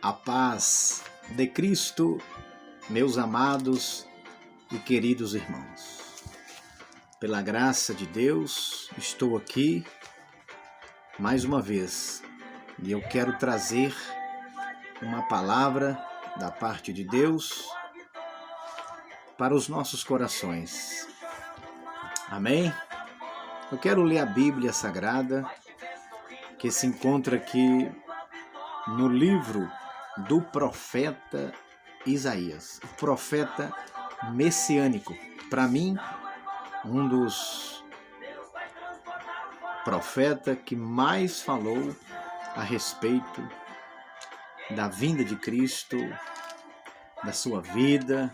A paz de Cristo, meus amados e queridos irmãos. Pela graça de Deus, estou aqui mais uma vez e eu quero trazer uma palavra da parte de Deus para os nossos corações. Amém? Eu quero ler a Bíblia Sagrada que se encontra aqui no livro do profeta Isaías, o profeta messiânico. Para mim, um dos profetas que mais falou a respeito da vinda de Cristo, da sua vida,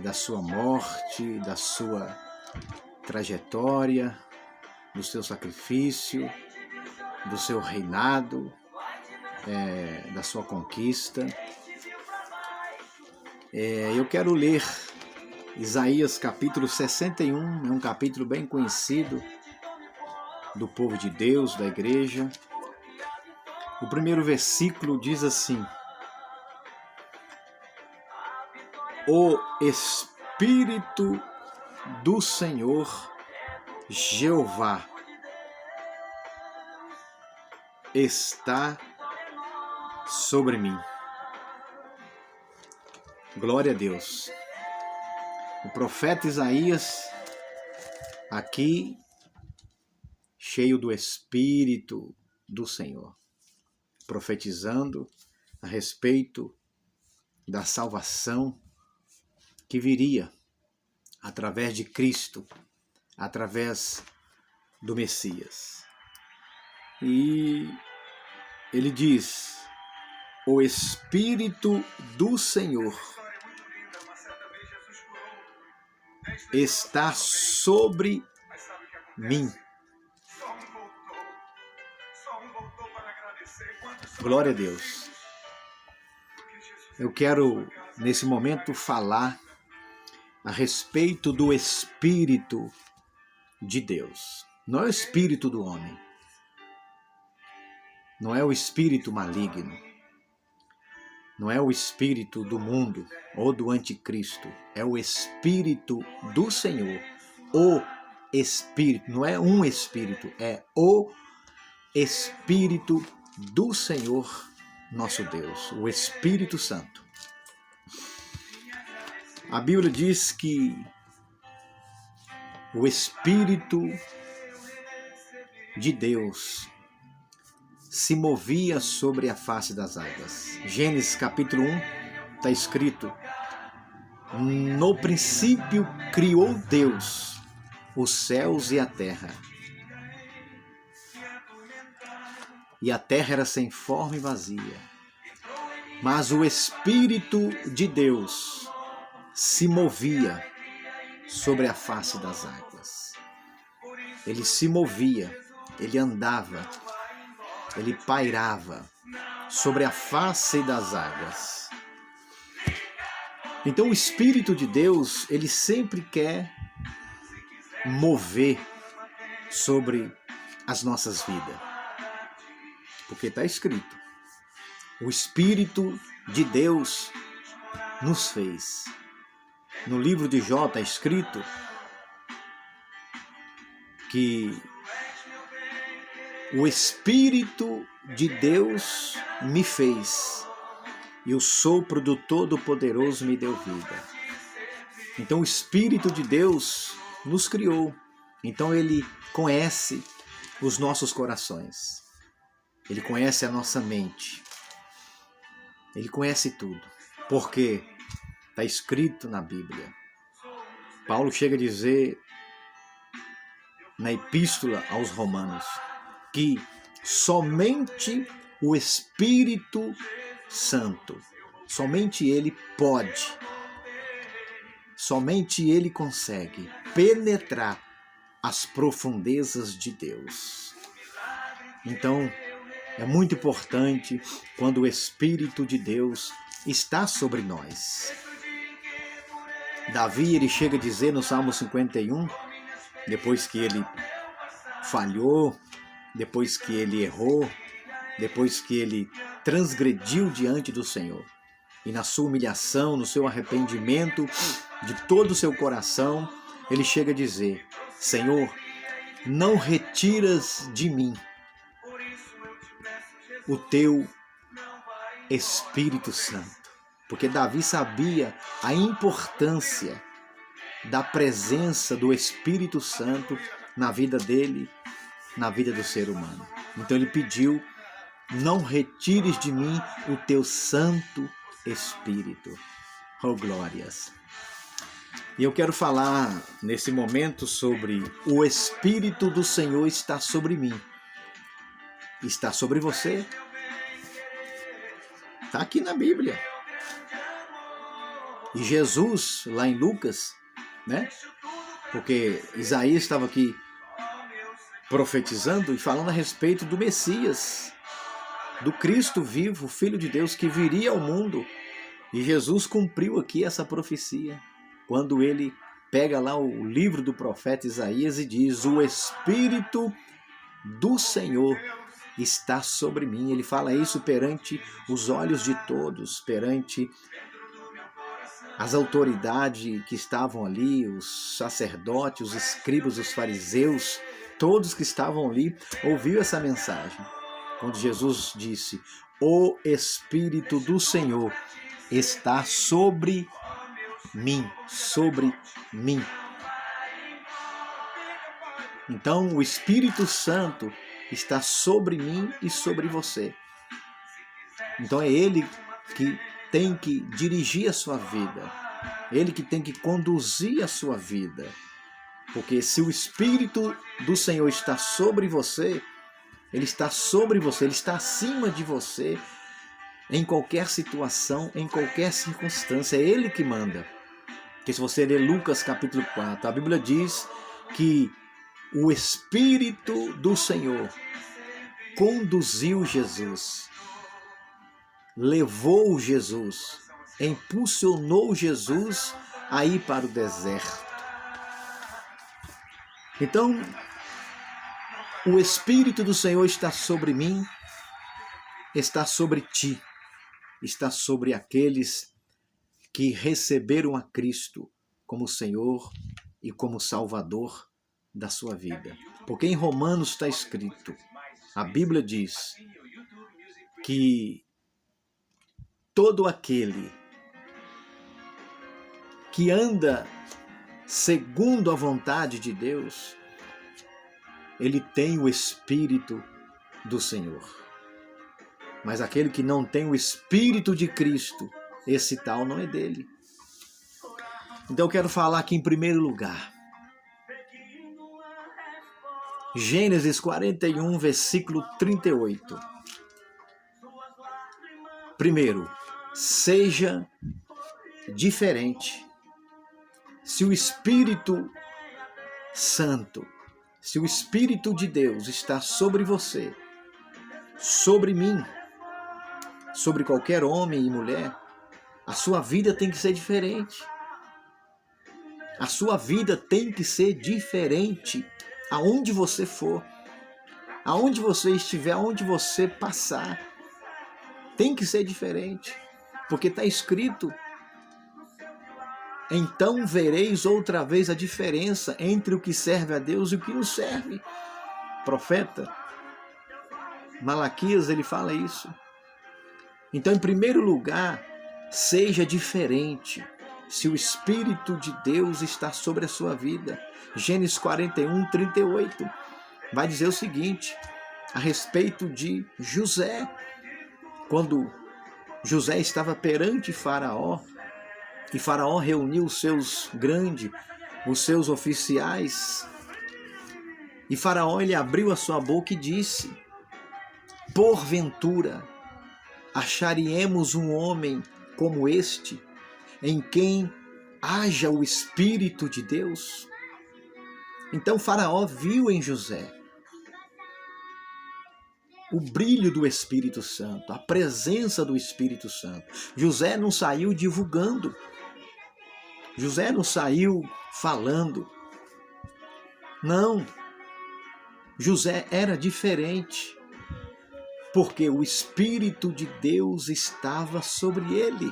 da sua morte, da sua trajetória, do seu sacrifício, do seu reinado, da sua conquista. Eu quero ler Isaías capítulo 61, é um capítulo bem conhecido do povo de Deus, da igreja. O primeiro versículo diz assim: O Espírito do Senhor Jeová está sobre mim. Glória a Deus. O profeta Isaías, aqui, cheio do Espírito do Senhor, profetizando a respeito da salvação que viria através de Cristo, através do Messias. E ele diz: o Espírito do Senhor está sobre mim. Glória a Deus. Eu quero, nesse momento, falar a respeito do Espírito de Deus. Não é o espírito do homem. Não é o espírito maligno. Não é o espírito do mundo ou do anticristo. É o Espírito do Senhor. O Espírito. Não é um espírito. É o Espírito do Senhor, nosso Deus. O Espírito Santo. A Bíblia diz que o Espírito de Deus se movia sobre a face das águas. Gênesis capítulo 1 está escrito: no princípio criou Deus os céus e a terra. E a terra era sem forma e vazia. Mas o Espírito de Deus se movia sobre a face das águas. Ele se movia, ele andava, ele pairava sobre a face das águas. Então o Espírito de Deus, ele sempre quer mover sobre as nossas vidas. Porque está escrito: o Espírito de Deus nos fez. No livro de Jó está escrito que o Espírito de Deus me fez e o sopro do Todo-Poderoso me deu vida. Então o Espírito de Deus nos criou. Então ele conhece os nossos corações. Ele conhece a nossa mente. Ele conhece tudo. Porque está escrito na Bíblia. Paulo chega a dizer na Epístola aos Romanos que somente o Espírito Santo, somente ele pode, somente ele consegue penetrar as profundezas de Deus. Então, é muito importante quando o Espírito de Deus está sobre nós. Davi, ele chega a dizer no Salmo 51, depois que ele falhou, depois que ele errou, depois que ele transgrediu diante do Senhor. E na sua humilhação, no seu arrependimento, de todo o seu coração, ele chega a dizer: Senhor, não retiras de mim o teu Espírito Santo. Porque Davi sabia a importância da presença do Espírito Santo na vida dele, na vida do ser humano. Então ele pediu: não retires de mim o teu Santo Espírito. Oh, glórias! E eu quero falar nesse momento sobre o Espírito do Senhor está sobre mim. Está sobre você. Está aqui na Bíblia. E Jesus, lá em Lucas, né? Porque Isaías estava aqui profetizando e falando a respeito do Messias, do Cristo vivo, Filho de Deus, que viria ao mundo. E Jesus cumpriu aqui essa profecia, quando ele pega lá o livro do profeta Isaías e diz: o Espírito do Senhor está sobre mim. Ele fala isso perante os olhos de todos, perante as autoridades que estavam ali, os sacerdotes, os escribas, os fariseus, todos que estavam ali ouviram essa mensagem. Quando Jesus disse: o Espírito do Senhor está sobre mim, sobre mim. Então o Espírito Santo está sobre mim e sobre você. Então é Ele que tem que dirigir a sua vida. Ele que tem que conduzir a sua vida. Porque se o Espírito do Senhor está sobre você, Ele está sobre você, Ele está acima de você, em qualquer situação, em qualquer circunstância. É Ele que manda. Porque se você ler Lucas capítulo 4, a Bíblia diz que o Espírito do Senhor conduziu Jesus, levou Jesus, impulsionou Jesus a ir para o deserto. Então, o Espírito do Senhor está sobre mim, está sobre ti, está sobre aqueles que receberam a Cristo como Senhor e como Salvador da sua vida. Porque em Romanos está escrito, a Bíblia diz que todo aquele que anda segundo a vontade de Deus, ele tem o Espírito do Senhor. Mas aquele que não tem o Espírito de Cristo, esse tal não é dele. Então eu quero falar aqui em primeiro lugar. Gênesis 41, versículo 38. Primeiro, seja diferente. Se o Espírito Santo, se o Espírito de Deus está sobre você, sobre mim, sobre qualquer homem e mulher, a sua vida tem que ser diferente. A sua vida tem que ser diferente. Aonde você for, aonde você estiver, aonde você passar, tem que ser diferente. Porque está escrito: então vereis outra vez a diferença entre o que serve a Deus e o que não serve. Profeta Malaquias, ele fala isso. Então, em primeiro lugar, seja diferente. Se o Espírito de Deus está sobre a sua vida. Gênesis 41, 38. Vai dizer o seguinte, a respeito de José. Quando José estava perante Faraó, e Faraó reuniu os seus grandes, os seus oficiais, e Faraó ele abriu a sua boca e disse: porventura acharíamos um homem como este, em quem haja o Espírito de Deus? Então Faraó viu em José o brilho do Espírito Santo, a presença do Espírito Santo. José não saiu divulgando, José não saiu falando. Não, José era diferente. porque o Espírito de Deus estava sobre ele.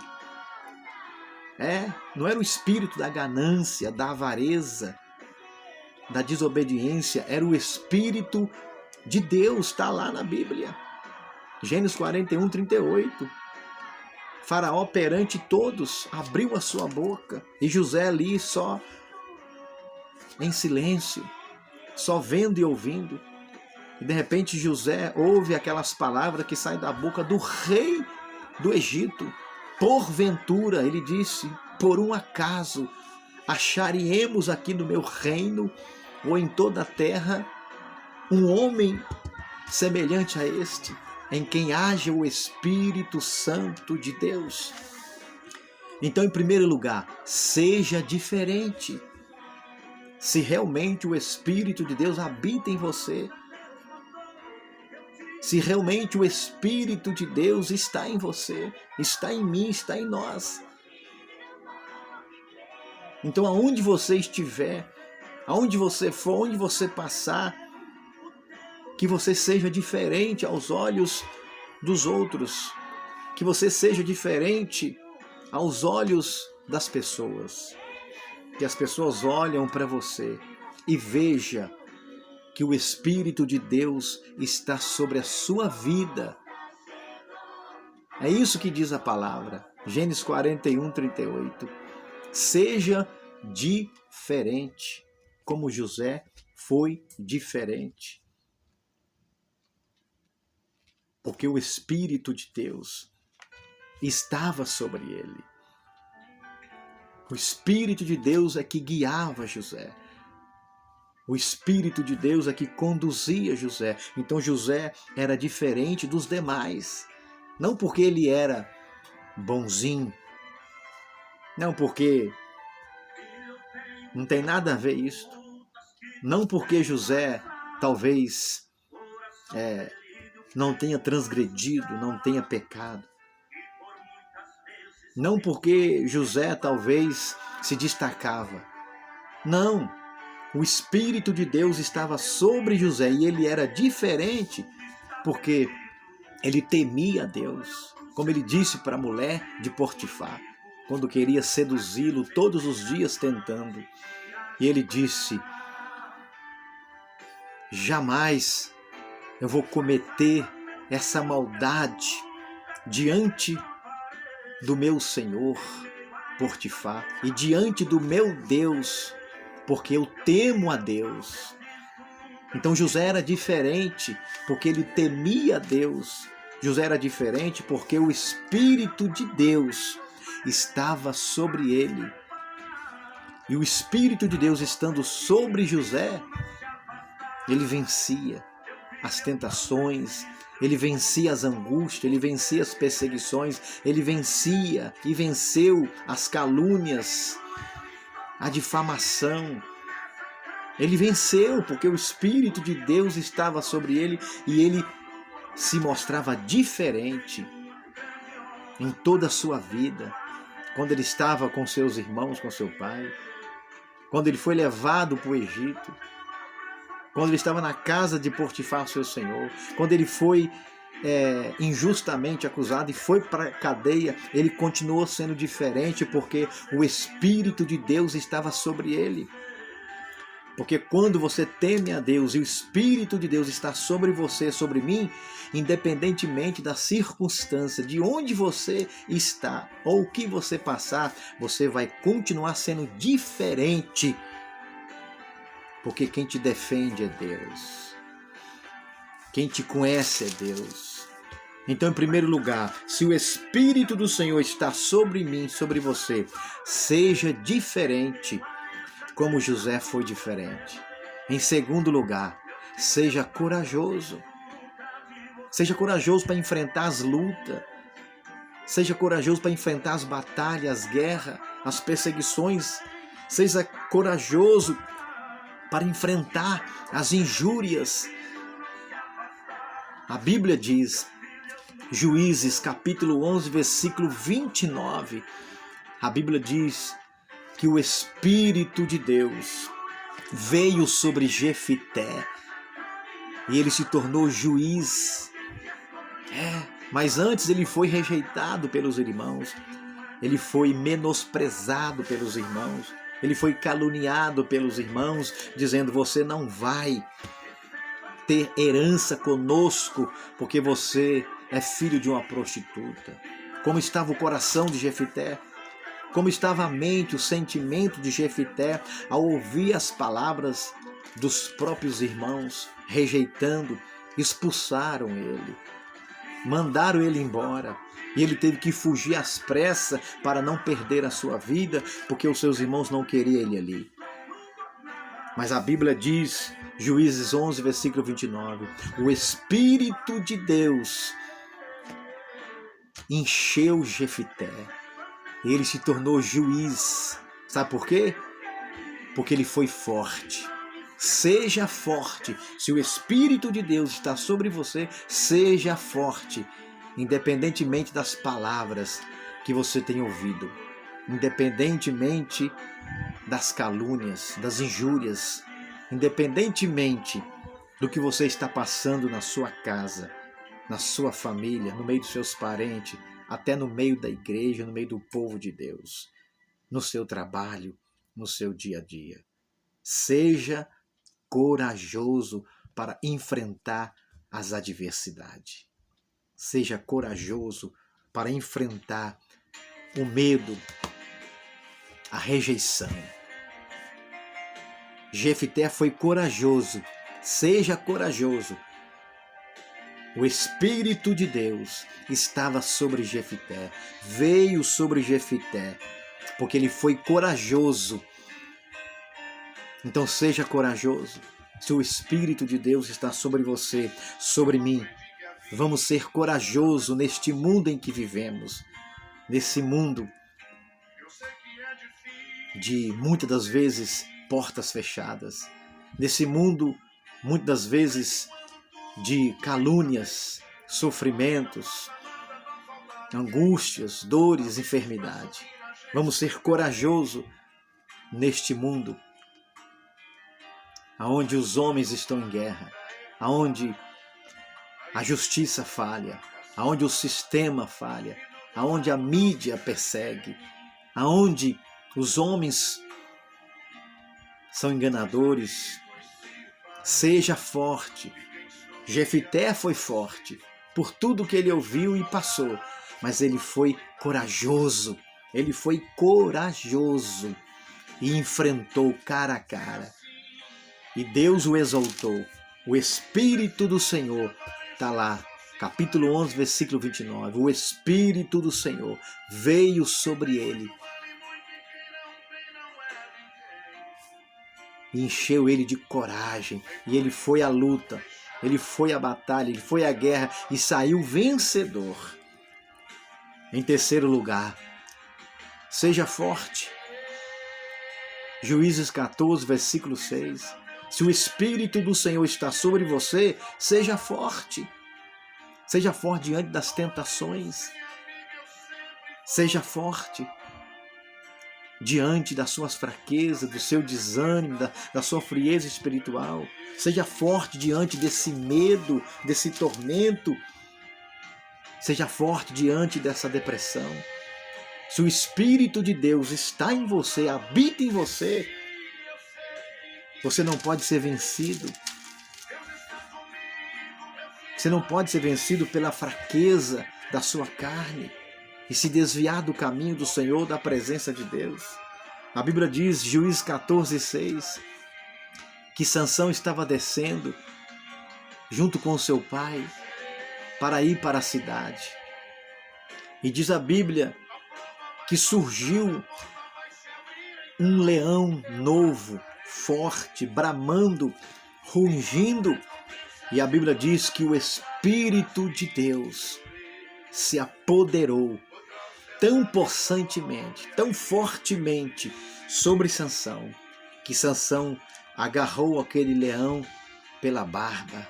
Não era o espírito da ganância, da avareza, da desobediência, era o Espírito de Deus, está lá na Bíblia. Gênesis 41, 38. Faraó perante todos abriu a sua boca e José ali só em silêncio, só vendo e ouvindo. E de repente José ouve aquelas palavras que saem da boca do rei do Egito. Porventura, ele disse, por um acaso, acharemos aqui no meu reino ou em toda a terra um homem semelhante a este, em quem haja o Espírito Santo de Deus. Então, em primeiro lugar, seja diferente. Se realmente o Espírito de Deus habita em você, se realmente o Espírito de Deus está em você, está em mim, está em nós. Então, aonde você estiver, aonde você for, onde você passar, que você seja diferente aos olhos dos outros, que você seja diferente aos olhos das pessoas, que as pessoas olham para você e vejam que o Espírito de Deus está sobre a sua vida. É isso que diz a palavra, Gênesis 41, 38. Seja diferente, como José foi diferente. Porque o Espírito de Deus estava sobre ele. O Espírito de Deus é que guiava José. O Espírito de Deus é que conduzia José. Então José era diferente dos demais. Não porque ele era bonzinho. Não porque não tem nada a ver isso. Não porque José talvez não tenha transgredido, não tenha pecado. Não porque José talvez se destacava. Não. O Espírito de Deus estava sobre José e ele era diferente porque ele temia a Deus. Como ele disse para a mulher de Potifar, quando queria seduzi-lo todos os dias tentando. E ele disse, jamais eu vou cometer essa maldade diante do meu Senhor, Potifar, e diante do meu Deus, porque eu temo a Deus. Então José era diferente porque ele temia a Deus. José era diferente porque o Espírito de Deus estava sobre ele. E o Espírito de Deus estando sobre José, ele vencia as tentações, ele vencia as angústias, ele vencia as perseguições, ele vencia e venceu as calúnias, a difamação. Ele venceu porque o Espírito de Deus estava sobre ele e ele se mostrava diferente em toda a sua vida. Quando ele estava com seus irmãos, com seu pai, quando ele foi levado para o Egito, quando ele estava na casa de Potifar, seu senhor, quando ele foi injustamente acusado e foi para a cadeia, ele continuou sendo diferente porque o Espírito de Deus estava sobre ele. Porque quando você teme a Deus e o Espírito de Deus está sobre você, sobre mim, independentemente da circunstância, de onde você está ou o que você passar, você vai continuar sendo diferente. Porque quem te defende é Deus. Quem te conhece é Deus. Então, em primeiro lugar, se o Espírito do Senhor está sobre mim, sobre você, seja diferente, como José foi diferente. Em segundo lugar, seja corajoso. Seja corajoso para enfrentar as lutas. Seja corajoso para enfrentar as batalhas, as guerras, as perseguições. Seja corajoso para enfrentar as injúrias. A Bíblia diz, Juízes capítulo 11, versículo 29, a Bíblia diz que o Espírito de Deus veio sobre Jefité e ele se tornou juiz. Mas antes ele foi rejeitado pelos irmãos, ele foi menosprezado pelos irmãos, ele foi caluniado pelos irmãos, dizendo: você não vai ter herança conosco, porque você é filho de uma prostituta. Como estava o coração de Jefité? Como estava a mente, o sentimento de Jefité ao ouvir as palavras dos próprios irmãos, rejeitando, expulsaram ele, mandaram ele embora. E ele teve que fugir às pressas para não perder a sua vida, porque os seus irmãos não queriam ele ali. Mas a Bíblia diz, Juízes 11, versículo 29, o Espírito de Deus encheu Jefité. E ele se tornou juiz. Sabe por quê? Porque ele foi forte. Seja forte. Se o Espírito de Deus está sobre você, seja forte. Independentemente das palavras que você tem ouvido. Independentemente das calúnias, das injúrias. Independentemente do que você está passando na sua casa, na sua família, no meio dos seus parentes, até no meio da igreja, no meio do povo de Deus, no seu trabalho, no seu dia a dia. Seja corajoso para enfrentar as adversidades. Seja corajoso para enfrentar o medo, a rejeição. Jefité foi corajoso. Seja corajoso. O Espírito de Deus estava sobre Jefité, veio sobre Jefité, porque ele foi corajoso. Então seja corajoso. Se o Espírito de Deus está sobre você, sobre mim, vamos ser corajosos neste mundo em que vivemos, nesse mundo de muitas das vezes portas fechadas, nesse mundo muitas das vezes de calúnias, sofrimentos, angústias, dores, enfermidade. Vamos ser corajosos neste mundo, aonde os homens estão em guerra, aonde a justiça falha, aonde o sistema falha, aonde a mídia persegue, aonde os homens são enganadores. Seja forte. Jefité foi forte por tudo que ele ouviu e passou, mas ele foi corajoso. Ele foi corajoso e enfrentou cara a cara. E Deus o exaltou. O Espírito do Senhor está lá, capítulo 11, versículo 29. O Espírito do Senhor veio sobre ele e encheu ele de coragem. E ele foi à luta, ele foi à batalha, ele foi à guerra e saiu vencedor. Em terceiro lugar, seja forte. Juízes 14, versículo 6. Se o Espírito do Senhor está sobre você, seja forte. Seja forte diante das tentações. Seja forte diante das suas fraquezas, do seu desânimo, da sua frieza espiritual. Seja forte diante desse medo, desse tormento. Seja forte diante dessa depressão. Se o Espírito de Deus está em você, habita em você, você não pode ser vencido. Você não pode ser vencido pela fraqueza da sua carne e se desviar do caminho do Senhor, da presença de Deus. A Bíblia diz, Juízes 14, 6, que Sansão estava descendo junto com seu pai para ir para a cidade. E diz a Bíblia que surgiu um leão novo, forte, bramando, rugindo. E a Bíblia diz que o Espírito de Deus se apoderou tão possantemente, tão fortemente sobre Sansão, que Sansão agarrou aquele leão pela barba.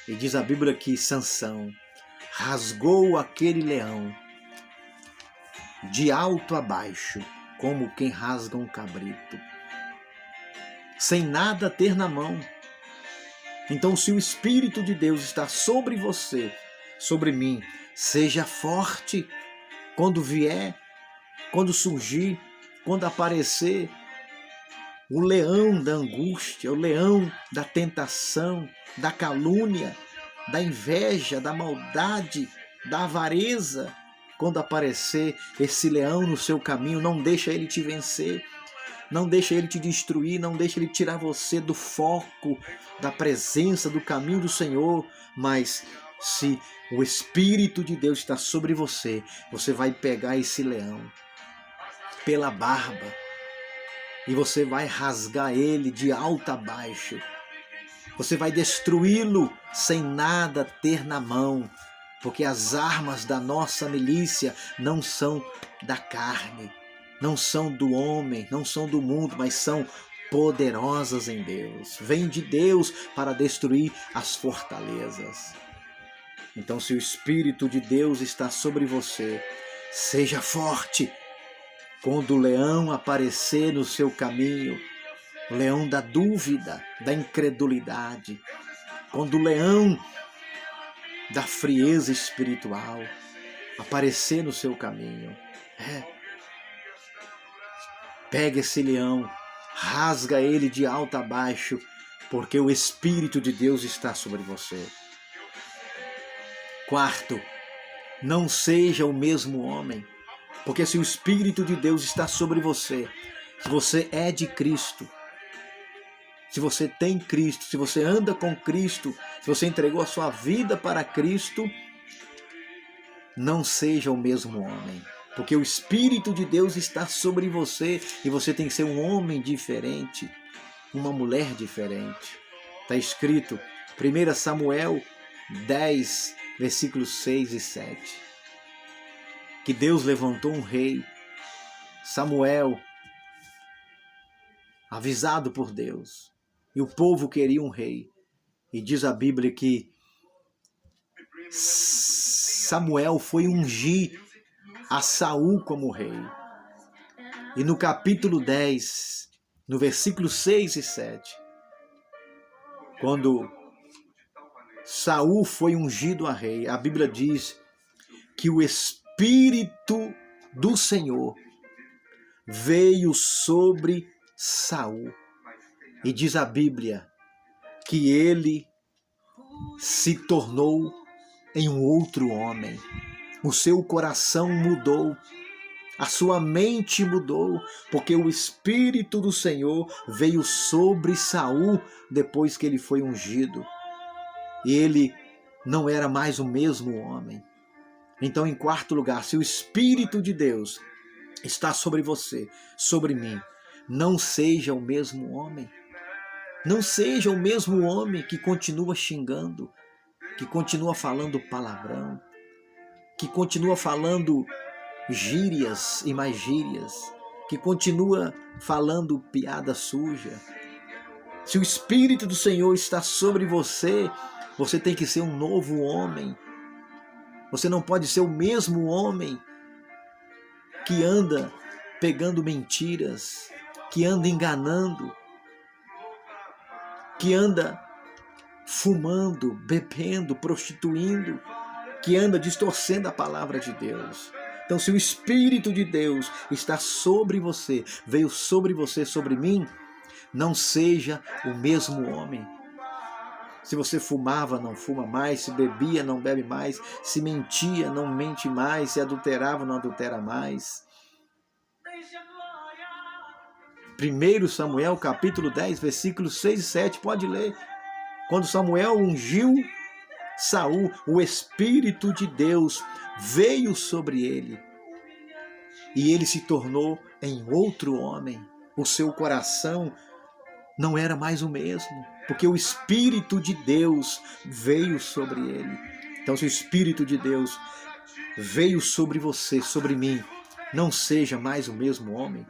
E diz a Bíblia que Sansão rasgou aquele leão de alto a baixo, como quem rasga um cabrito, sem nada ter na mão. Então, se o Espírito de Deus está sobre você, sobre mim. Seja forte quando vier, quando surgir, quando aparecer o leão da angústia, o leão da tentação, da calúnia, da inveja, da maldade, da avareza. Quando aparecer esse leão no seu caminho, não deixa ele te vencer, não deixa ele te destruir, não deixa ele tirar você do foco, da presença, do caminho do Senhor. Mas se o Espírito de Deus está sobre você, você vai pegar esse leão pela barba e você vai rasgar ele de alto a baixo. Você vai destruí-lo sem nada ter na mão, porque as armas da nossa milícia não são da carne, não são do homem, não são do mundo, mas são poderosas em Deus. Vêm de Deus para destruir as fortalezas. Então, se o Espírito de Deus está sobre você, seja forte. Quando o leão aparecer no seu caminho, o leão da dúvida, da incredulidade, quando o leão da frieza espiritual aparecer no seu caminho, pega esse leão, rasga ele de alto a baixo, porque o Espírito de Deus está sobre você. Quarto, não seja o mesmo homem, porque se o Espírito de Deus está sobre você, se você é de Cristo, se você tem Cristo, se você anda com Cristo, se você entregou a sua vida para Cristo, não seja o mesmo homem, porque o Espírito de Deus está sobre você e você tem que ser um homem diferente, uma mulher diferente. Está escrito 1 Samuel 10, versículos 6 e 7, que Deus levantou um rei, Samuel, avisado por Deus, e o povo queria um rei. E diz a Bíblia que Samuel foi ungir a Saul como rei. E no capítulo 10, no versículo 6 e 7, quando Saul foi ungido a rei, a Bíblia diz que o Espírito do Senhor veio sobre Saul. E diz a Bíblia que ele se tornou em um outro homem. O seu coração mudou, a sua mente mudou, porque o Espírito do Senhor veio sobre Saul depois que ele foi ungido. E ele não era mais o mesmo homem. Então, em quarto lugar, se o Espírito de Deus está sobre você, sobre mim, não seja o mesmo homem. Não seja o mesmo homem que continua xingando, que continua falando palavrão, que continua falando gírias e mais gírias, que continua falando piada suja. Se o Espírito do Senhor está sobre você, você tem que ser um novo homem. Você não pode ser o mesmo homem que anda pegando mentiras, que anda enganando, que anda fumando, bebendo, prostituindo, que anda distorcendo a palavra de Deus. Então, se o Espírito de Deus está sobre você, veio sobre você, sobre mim, não seja o mesmo homem. Se você fumava, não fuma mais. Se bebia, não bebe mais. Se mentia, não mente mais. Se adulterava, não adultera mais. 1 Samuel capítulo 10, versículos 6 e 7, pode ler. Quando Samuel ungiu Saul, o Espírito de Deus veio sobre ele. E ele se tornou em outro homem. O seu coração não era mais o mesmo, porque o Espírito de Deus veio sobre ele. Então, se o Espírito de Deus veio sobre você, sobre mim, não seja mais o mesmo homem.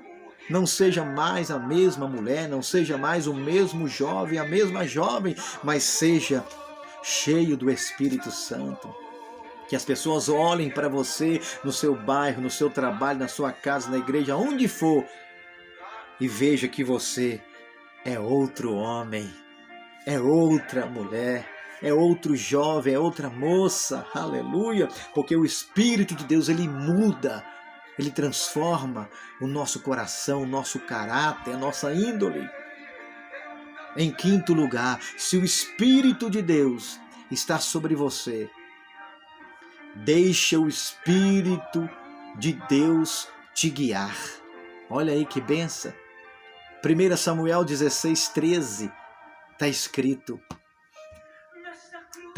Não seja mais a mesma mulher, não seja mais o mesmo jovem, a mesma jovem, mas seja cheio do Espírito Santo. Que as pessoas olhem para você no seu bairro, no seu trabalho, na sua casa, na igreja, onde for, e vejam que você é outro homem, é outra mulher, é outro jovem, é outra moça, aleluia, porque o Espírito de Deus, ele muda, ele transforma o nosso coração, o nosso caráter, a nossa índole. Em quinto lugar, se o Espírito de Deus está sobre você, deixa o Espírito de Deus te guiar. Olha aí que benção. 1 Samuel 16:13, está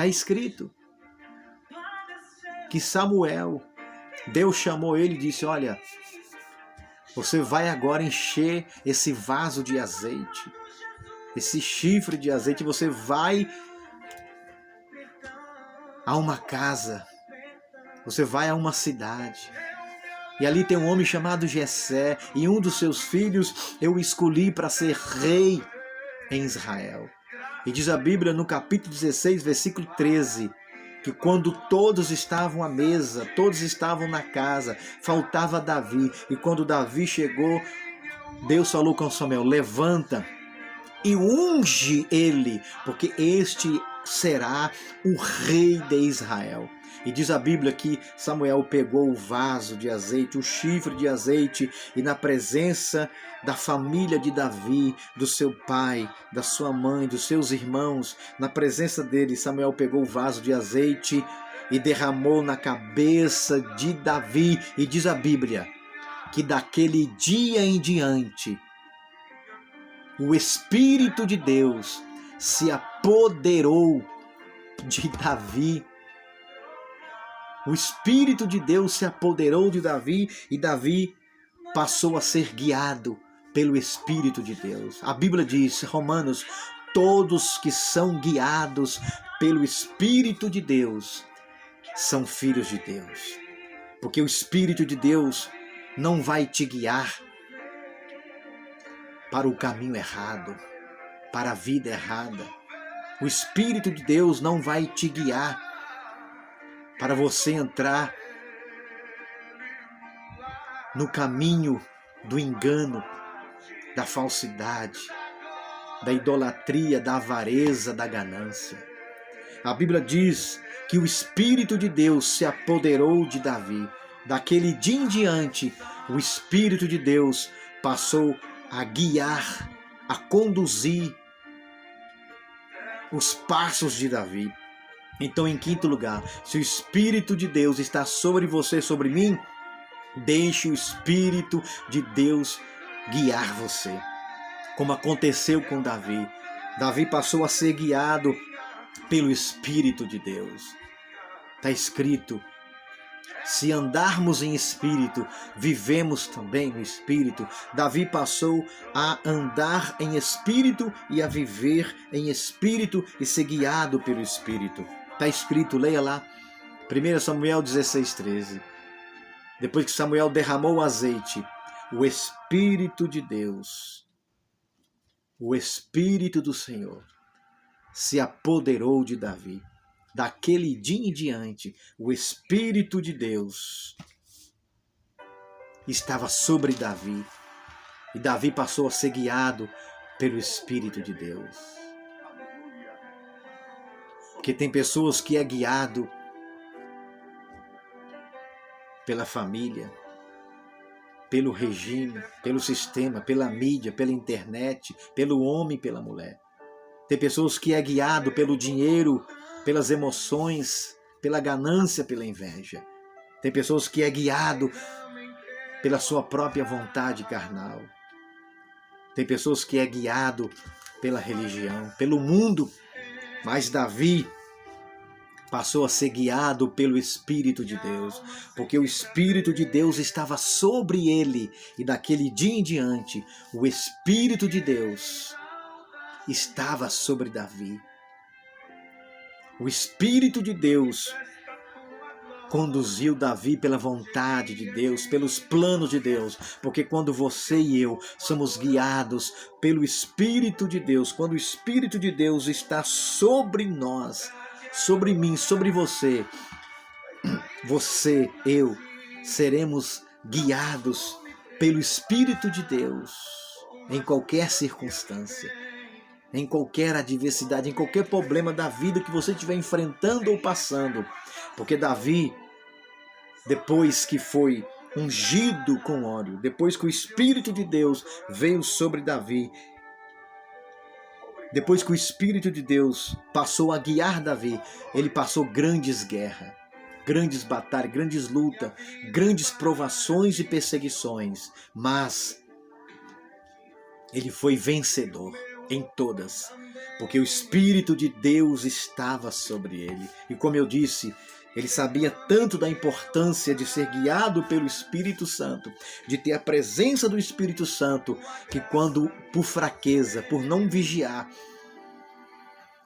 escrito que Samuel, Deus chamou ele e disse, olha, você vai agora encher esse vaso de azeite, esse chifre de azeite, você vai a uma casa, você vai a uma cidade, e ali tem um homem chamado Jessé, e um dos seus filhos eu escolhi para ser rei em Israel. E diz a Bíblia no capítulo 16, versículo 13, que quando todos estavam à mesa, todos estavam na casa, faltava Davi. E quando Davi chegou, Deus falou com Samuel, levanta e unge ele, porque este será o rei de Israel. E diz a Bíblia que Samuel pegou o vaso de azeite, o chifre de azeite, e na presença da família de Davi, do seu pai, da sua mãe, dos seus irmãos, na presença dele, Samuel pegou o vaso de azeite e derramou na cabeça de Davi. E diz a Bíblia que daquele dia em diante, o Espírito de Deus se apoderou de Davi. O Espírito de Deus se apoderou de Davi e Davi passou a ser guiado pelo Espírito de Deus. A Bíblia diz, Romanos, todos que são guiados pelo Espírito de Deus são filhos de Deus. Porque o Espírito de Deus não vai te guiar para o caminho errado, para a vida errada. O Espírito de Deus não vai te guiar para você entrar no caminho do engano, da falsidade, da idolatria, da avareza, da ganância. A Bíblia diz que o Espírito de Deus se apoderou de Davi. Daquele dia em diante, o Espírito de Deus passou a guiar, a conduzir os passos de Davi. Então, em quinto lugar, se o Espírito de Deus está sobre você, sobre mim, deixe o Espírito de Deus guiar você. Como aconteceu com Davi. Davi passou a ser guiado pelo Espírito de Deus. Está escrito, se andarmos em Espírito, vivemos também no Espírito. Davi passou a andar em Espírito e a viver em Espírito e ser guiado pelo Espírito. Está escrito, leia lá, 1 Samuel 16:13. Depois que Samuel derramou o azeite, o Espírito de Deus, o Espírito do Senhor, se apoderou de Davi. Daquele dia em diante, o Espírito de Deus estava sobre Davi. E Davi passou a ser guiado pelo Espírito de Deus. Porque tem pessoas que é guiado pela família, pelo regime, pelo sistema, pela mídia, pela internet, pelo homem, pela mulher. Tem pessoas que é guiado pelo dinheiro, pelas emoções, pela ganância, pela inveja. Tem pessoas que é guiado pela sua própria vontade carnal. Tem pessoas que é guiado pela religião, pelo mundo. Mas Davi passou a ser guiado pelo Espírito de Deus, porque o Espírito de Deus estava sobre ele, e daquele dia em diante, o Espírito de Deus estava sobre Davi. O Espírito de Deus conduziu Davi pela vontade de Deus, pelos planos de Deus, porque quando você e eu somos guiados pelo Espírito de Deus, quando o Espírito de Deus está sobre nós, sobre mim, sobre você, eu, seremos guiados pelo Espírito de Deus em qualquer circunstância. em qualquer adversidade, em qualquer problema da vida que você estiver enfrentando ou passando. Porque Davi, depois que foi ungido com óleo, depois que o Espírito de Deus veio sobre Davi, depois que o Espírito de Deus passou a guiar Davi, ele passou grandes guerras, grandes batalhas, grandes lutas, grandes provações e perseguições, mas ele foi vencedor em todas, porque o Espírito de Deus estava sobre ele. E como eu disse, ele sabia tanto da importância de ser guiado pelo Espírito Santo, de ter a presença do Espírito Santo, que quando, por fraqueza, por não vigiar,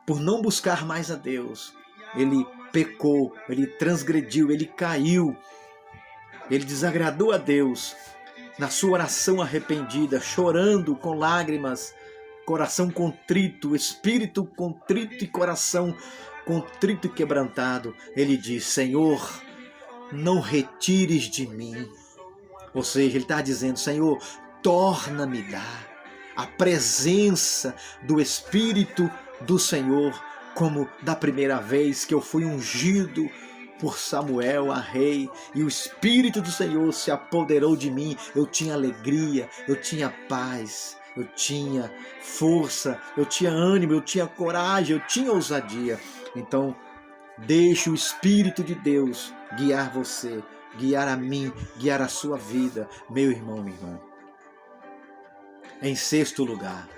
por não buscar mais a Deus, ele pecou, ele transgrediu, ele caiu, ele desagradou a Deus. Na sua oração arrependida, chorando com lágrimas, coração contrito, espírito contrito e coração contrito e quebrantado, ele diz: Senhor, não retires de mim. Ou seja, ele está dizendo: Senhor, torna-me dar a presença do Espírito do Senhor, como da primeira vez que eu fui ungido por Samuel a rei, e o Espírito do Senhor se apoderou de mim. Eu tinha alegria, eu tinha paz, eu tinha força, eu tinha ânimo, eu tinha coragem, eu tinha ousadia. Então, deixe o Espírito de Deus guiar você, guiar a mim, guiar a sua vida, meu irmão, minha irmã. Em sexto lugar,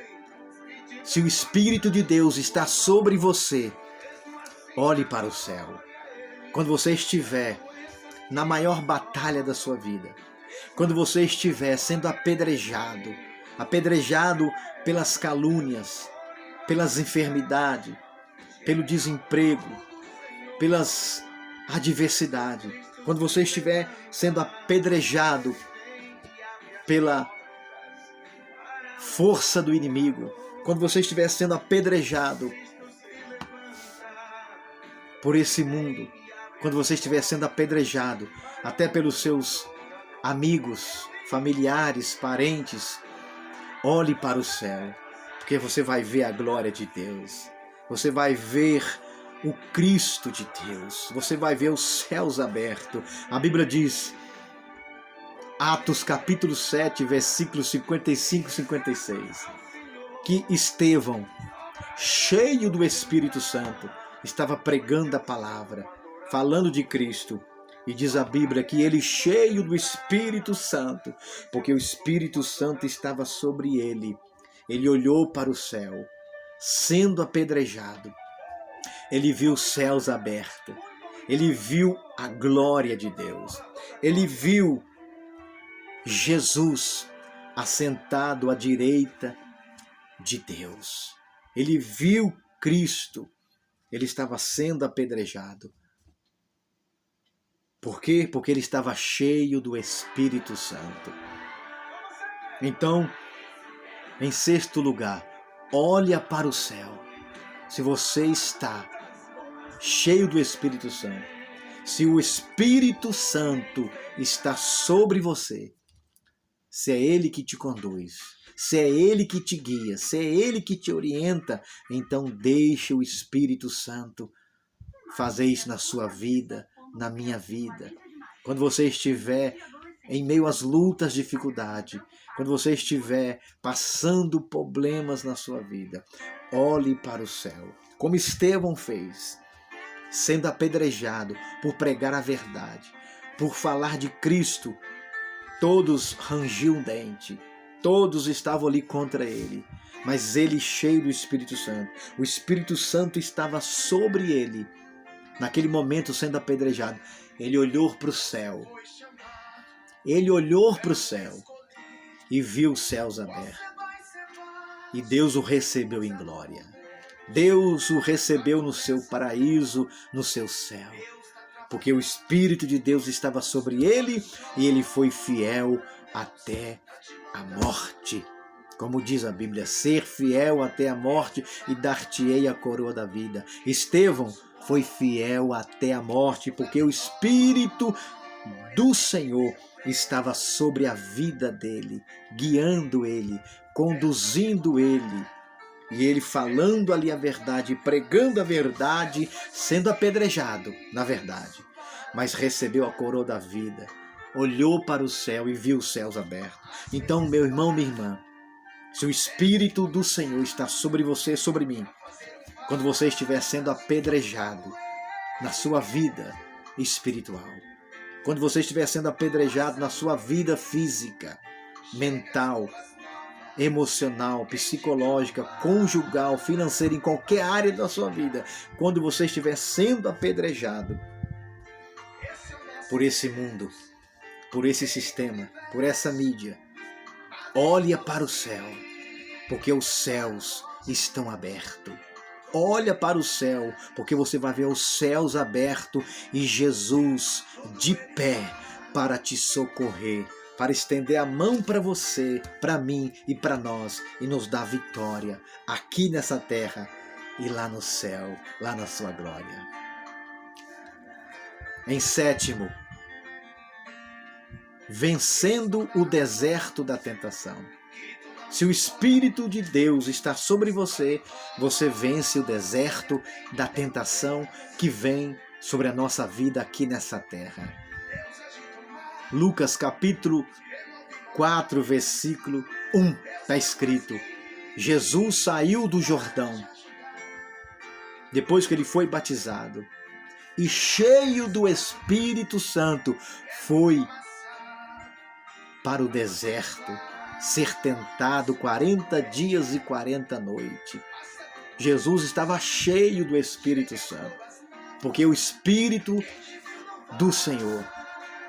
se o Espírito de Deus está sobre você, olhe para o céu. Quando você estiver na maior batalha da sua vida, quando você estiver sendo apedrejado pelas calúnias, pelas enfermidades, pelo desemprego, pelas adversidades, quando você estiver sendo apedrejado pela força do inimigo, quando você estiver sendo apedrejado por esse mundo, quando você estiver sendo apedrejado até pelos seus amigos, familiares, parentes, olhe para o céu, porque você vai ver a glória de Deus, você vai ver o Cristo de Deus, você vai ver os céus abertos. A Bíblia diz, Atos capítulo 7, versículos 55 e 56, que Estevão, cheio do Espírito Santo, estava pregando a palavra, falando de Cristo. E diz a Bíblia que ele, cheio do Espírito Santo, porque o Espírito Santo estava sobre ele, ele olhou para o céu, sendo apedrejado. Ele viu os céus abertos, ele viu a glória de Deus, ele viu Jesus assentado à direita de Deus, ele viu Cristo, ele estava sendo apedrejado. Por quê? Porque ele estava cheio do Espírito Santo. Então, em sexto lugar, olha para o céu. Se você está cheio do Espírito Santo, se o Espírito Santo está sobre você, se é Ele que te conduz, se é Ele que te guia, se é Ele que te orienta, então deixe o Espírito Santo fazer isso na sua vida, na minha vida. Quando você estiver em meio às lutas, dificuldade, quando você estiver passando problemas na sua vida, olhe para o céu, como Estevão fez, sendo apedrejado por pregar a verdade, por falar de Cristo. Todos rangiam o dente, todos estavam ali contra ele, mas ele, cheio do Espírito Santo, o Espírito Santo estava sobre ele. Naquele momento, sendo apedrejado, ele olhou para o céu. Ele olhou para o céu e viu os céus abertos. E Deus o recebeu em glória. Deus o recebeu no seu paraíso, no seu céu. Porque o Espírito de Deus estava sobre ele e ele foi fiel até a morte. Como diz a Bíblia, ser fiel até a morte e dar-te-ei a coroa da vida. Estevão foi fiel até a morte, porque o Espírito do Senhor estava sobre a vida dele, guiando ele, conduzindo ele. E ele falando ali a verdade, pregando a verdade, sendo apedrejado, na verdade. Mas recebeu a coroa da vida, olhou para o céu e viu os céus abertos. Então, meu irmão, minha irmã, se o Espírito do Senhor está sobre você, sobre mim, quando você estiver sendo apedrejado na sua vida espiritual, quando você estiver sendo apedrejado na sua vida física, mental, emocional, psicológica, conjugal, financeira, em qualquer área da sua vida, quando você estiver sendo apedrejado por esse mundo, por esse sistema, por essa mídia, olha para o céu, porque os céus estão abertos. Olha para o céu, porque você vai ver os céus abertos e Jesus de pé para te socorrer, para estender a mão para você, para mim e para nós e nos dar vitória aqui nessa terra e lá no céu, lá na sua glória. Em sétimo, vencendo o deserto da tentação. Se o Espírito de Deus está sobre você, você vence o deserto da tentação que vem sobre a nossa vida aqui nessa terra. Lucas capítulo 4, versículo 1, está escrito: Jesus saiu do Jordão, depois que ele foi batizado, e cheio do Espírito Santo, foi para o deserto, ser tentado 40 dias e 40 noites. Jesus estava cheio do Espírito Santo, porque o Espírito do Senhor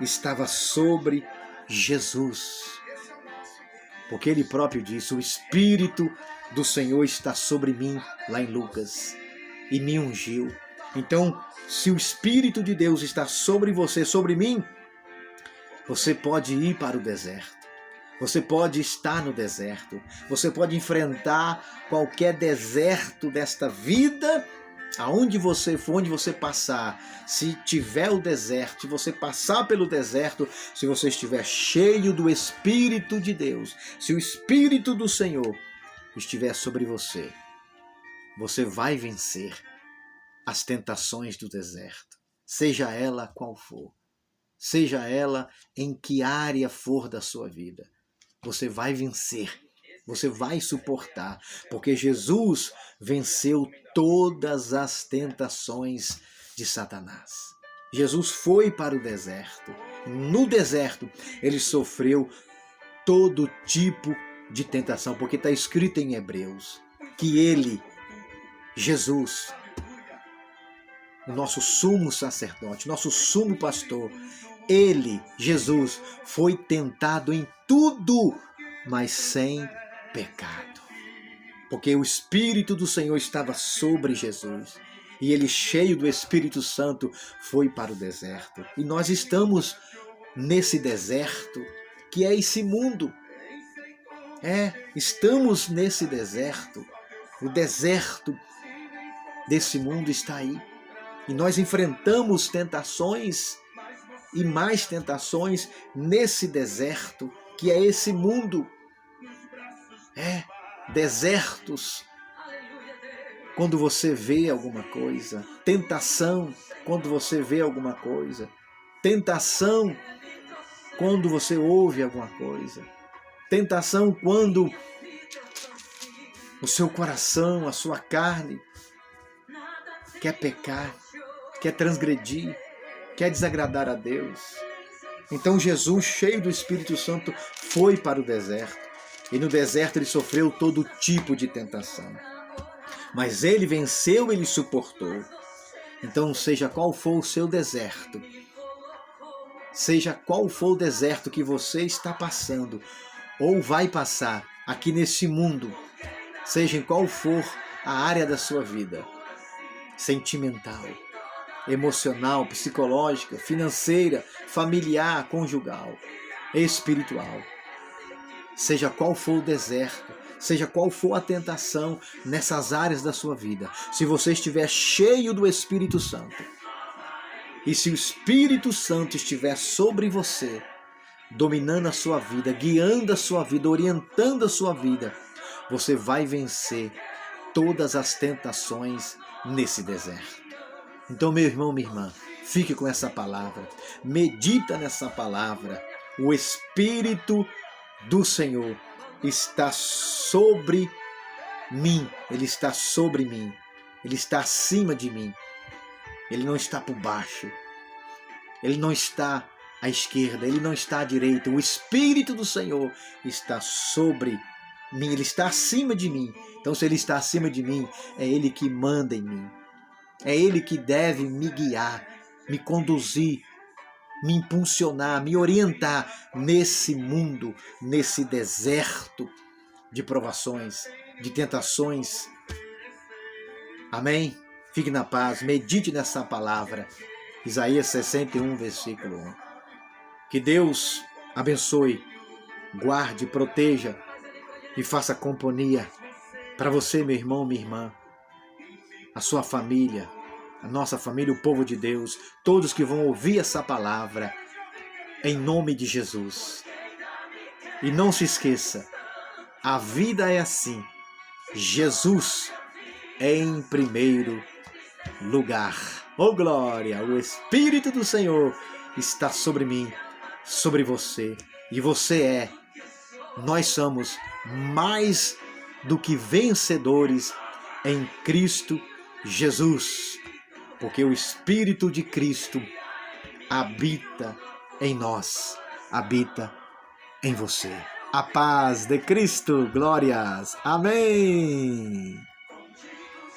estava sobre Jesus. Porque ele próprio disse: o Espírito do Senhor está sobre mim, lá em Lucas, e me ungiu. Então, se o Espírito de Deus está sobre você, sobre mim, você pode ir para o deserto. Você pode estar no deserto, você pode enfrentar qualquer deserto desta vida, aonde você for, onde você passar. Se tiver o deserto, se você passar pelo deserto, se você estiver cheio do Espírito de Deus, se o Espírito do Senhor estiver sobre você, você vai vencer as tentações do deserto, seja ela qual for, seja ela em que área for da sua vida. Você vai vencer, você vai suportar, porque Jesus venceu todas as tentações de Satanás. Jesus foi para o deserto. No deserto, ele sofreu todo tipo de tentação, porque está escrito em Hebreus que ele, Jesus, o nosso sumo sacerdote, nosso sumo pastor, ele, Jesus, foi tentado em tudo, mas sem pecado. Porque o Espírito do Senhor estava sobre Jesus. E ele, cheio do Espírito Santo, foi para o deserto. E nós estamos nesse deserto, que é esse mundo. Estamos nesse deserto. O deserto desse mundo está aí. E nós enfrentamos tentações e mais tentações nesse deserto, que é esse mundo. Desertos quando você vê alguma coisa, tentação quando você vê alguma coisa, tentação quando você ouve alguma coisa, tentação quando o seu coração, a sua carne quer pecar, quer transgredir, quer desagradar a Deus. Então Jesus, cheio do Espírito Santo, foi para o deserto. E no deserto ele sofreu todo tipo de tentação. Mas ele venceu, ele suportou. Então, seja qual for o seu deserto, seja qual for o deserto que você está passando, ou vai passar aqui nesse mundo, seja em qual for a área da sua vida, sentimental, emocional, psicológica, financeira, familiar, conjugal, espiritual. Seja qual for o deserto, seja qual for a tentação nessas áreas da sua vida, se você estiver cheio do Espírito Santo, e se o Espírito Santo estiver sobre você, dominando a sua vida, guiando a sua vida, orientando a sua vida, você vai vencer todas as tentações nesse deserto. Então, meu irmão, minha irmã, fique com essa palavra, medita nessa palavra. O Espírito do Senhor está sobre mim, Ele está sobre mim, Ele está acima de mim, Ele não está por baixo, Ele não está à esquerda, Ele não está à direita. O Espírito do Senhor está sobre mim, Ele está acima de mim. Então, se Ele está acima de mim, é Ele que manda em mim. É Ele que deve me guiar, me conduzir, me impulsionar, me orientar nesse mundo, nesse deserto de provações, de tentações. Amém? Fique na paz, medite nessa palavra. Isaías 61, versículo 1. Que Deus abençoe, guarde, proteja e faça companhia para você, meu irmão, minha irmã, a sua família, a nossa família, o povo de Deus, todos que vão ouvir essa palavra, em nome de Jesus. E não se esqueça, a vida é assim, Jesus em primeiro lugar. Oh glória, o Espírito do Senhor está sobre mim, sobre você, e nós somos mais do que vencedores em Cristo Jesus, porque o Espírito de Cristo habita em nós, habita em você. A paz de Cristo, glórias, amém!